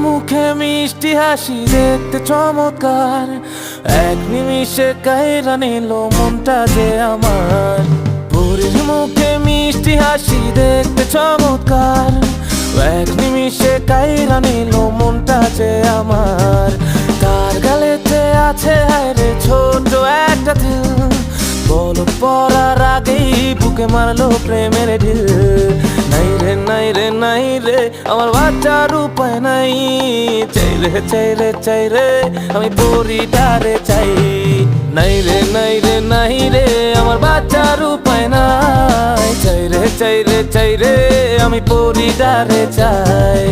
মুখে মিষ্টি হাসি দেখতে চমৎকার, এক নিমিষে কাইরা নিল মনটা যে আমার। পরীর মুখে মিষ্টি হাসি দেখতে চমৎকার, এক নিমিষে কাইরা নিল মনটা যে আমার। কার গালেতে আছে হায়রে ছোট একটা দিল, বলক পড়ার আগেই বুকে মারলো প্রেমের ঢিল। নাই রে নাই রে নাই রে আমার বাঁচার উপায় নাই, চাই রে চাই রে চাই রে আমি পরিটারে চাই। নাই রে নাই রে নাই রে আমার বাঁচার উপায় নাই, চাই রে চাই রে চাই রে আমি পরিটারে চাই।